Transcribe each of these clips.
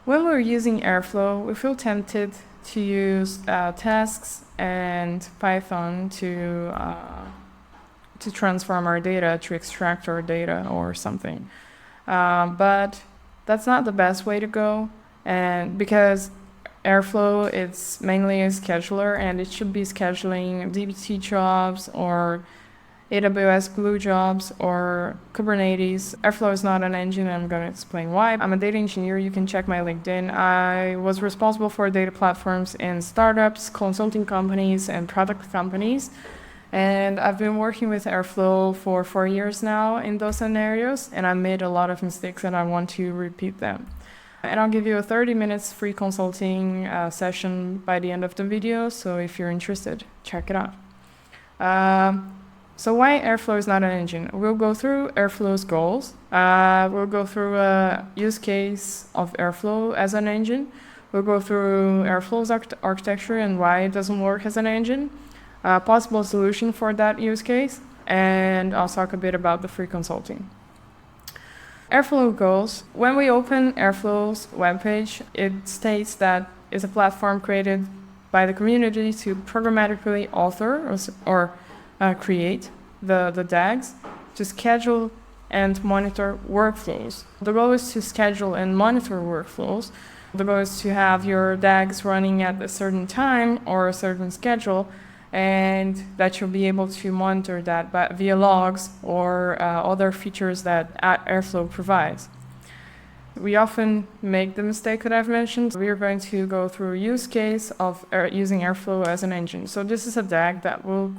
When we're using Airflow, we feel tempted to use tasks and Python to transform our data, to extract our data or something. But that's not the best way to go, and because Airflow is mainly a scheduler and it should be scheduling dbt jobs or AWS Glue jobs or Kubernetes. Airflow is not an engine, and I'm going to explain why. I'm a data engineer. You can check my LinkedIn. I was responsible for data platforms in startups, consulting companies, and product companies. And I've been working with Airflow for 4 years now in those scenarios, and I made a lot of mistakes and I want to repeat them. And I'll give you a 30 minutes free consulting session by the end of the video, so if you're interested, check it out. So why Airflow is not an engine? We'll go through Airflow's goals. We'll go through a use case of Airflow as an engine. We'll go through Airflow's architecture and why it doesn't work as an engine, a possible solution for that use case, and I'll talk a bit about the free consulting. Airflow goals. When we open Airflow's webpage, it states that it's a platform created by the community to programmatically author or create the DAGs to schedule and monitor workflows. The goal is to schedule and monitor workflows. The goal is to have your DAGs running at a certain time or a certain schedule, and that you'll be able to monitor that via logs or other features that Airflow provides. We often make the mistake that I've mentioned. We are going to go through a use case of using Airflow as an engine. So this is a DAG that will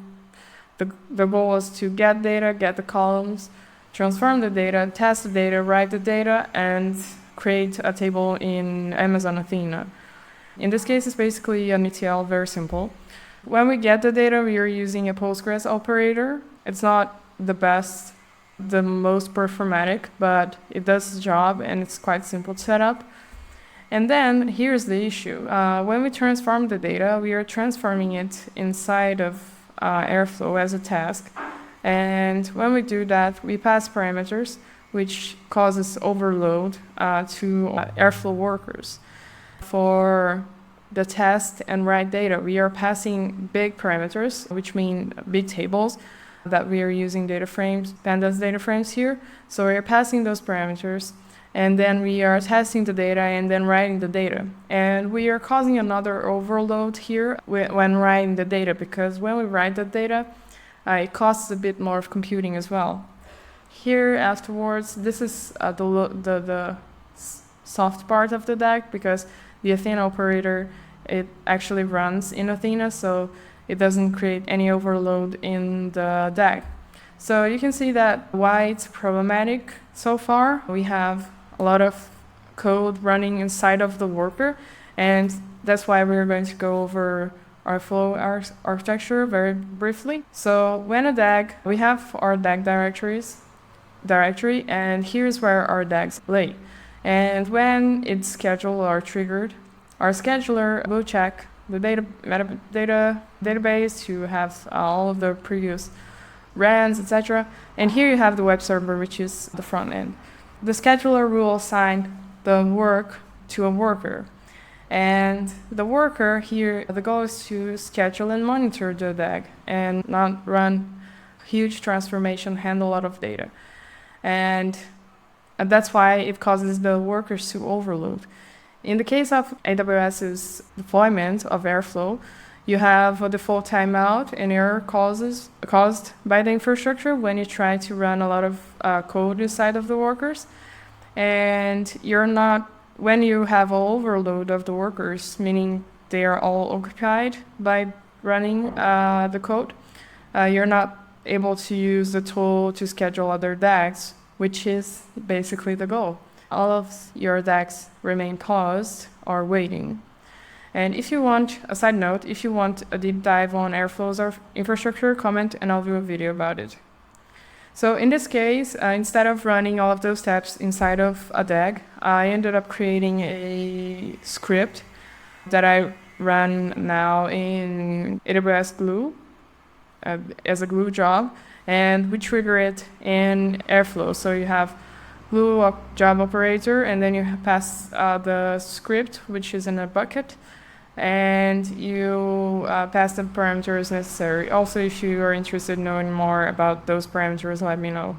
the goal is to get data, get the columns, transform the data, test the data, write the data, and create a table in Amazon Athena. In this case, it's basically an ETL, very simple. When we get the data, we are using a Postgres operator. It's not the best, the most performatic, but it does the job and it's quite simple to set up. And then here's the issue. When we transform the data, we are transforming it inside of Airflow as a task. And when we do that, we pass parameters, which causes overload to Airflow workers. For the test and write data, we are passing big parameters, which mean big tables that we are using data frames, pandas data frames here. So we are passing those parameters, and then we are testing the data and then writing the data. And we are causing another overload here when writing the data, because when we write the data, it costs a bit more of computing as well. Here afterwards, this is the soft part of the DAG, because the Athena operator, it actually runs in Athena, so it doesn't create any overload in the DAG. So you can see that why it's problematic so far. We have a lot of code running inside of the worker, and that's why we're going to go over our flow architecture very briefly. So when a DAG, we have our DAG directory, and here's where our DAGs lay. And when it's scheduled or triggered, our scheduler will check the database to have all of the previous runs, etc. And here you have the web server, which is the front end. The scheduler will assign the work to a worker. And the worker here, the goal is to schedule and monitor the DAG and not run huge transformation, handle a lot of data. And that's why it causes the workers to overload. In the case of AWS's deployment of Airflow, you have a default timeout and error caused by the infrastructure when you try to run a lot of code inside of the workers. And when you have an overload of the workers, meaning they are all occupied by running the code, you're not able to use the tool to schedule other DAGs, which is basically the goal. All of your DAGs remain paused or waiting. And if you want, a side note, if you want a deep dive on Airflow's infrastructure, comment and I'll do a video about it. So in this case, instead of running all of those steps inside of a DAG, I ended up creating a script that I run now in AWS Glue as a Glue job, and we trigger it in Airflow. So you have Glue job operator, and then you pass the script, which is in a bucket, and you pass the parameters necessary. Also, if you are interested in knowing more about those parameters, let me know.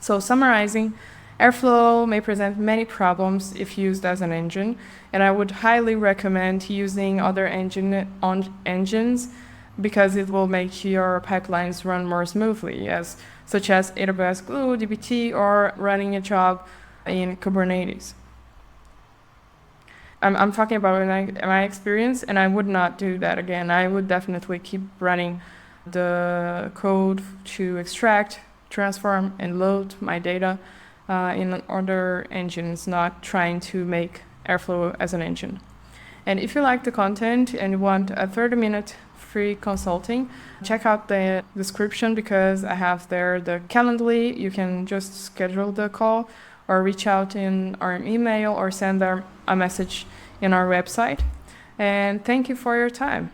So summarizing, Airflow may present many problems if used as an engine, and I would highly recommend using other engines because it will make your pipelines run more smoothly, such as AWS Glue, dbt, or running a job in Kubernetes. I'm talking about my experience, and I would not do that again. I would definitely keep running the code to extract, transform, and load my data in other engines, not trying to make Airflow as an engine. And if you like the content and you want a 30-minute free consulting, check out the description because I have there the Calendly. You can just schedule the call or reach out in our email or send a message in our website. And thank you for your time.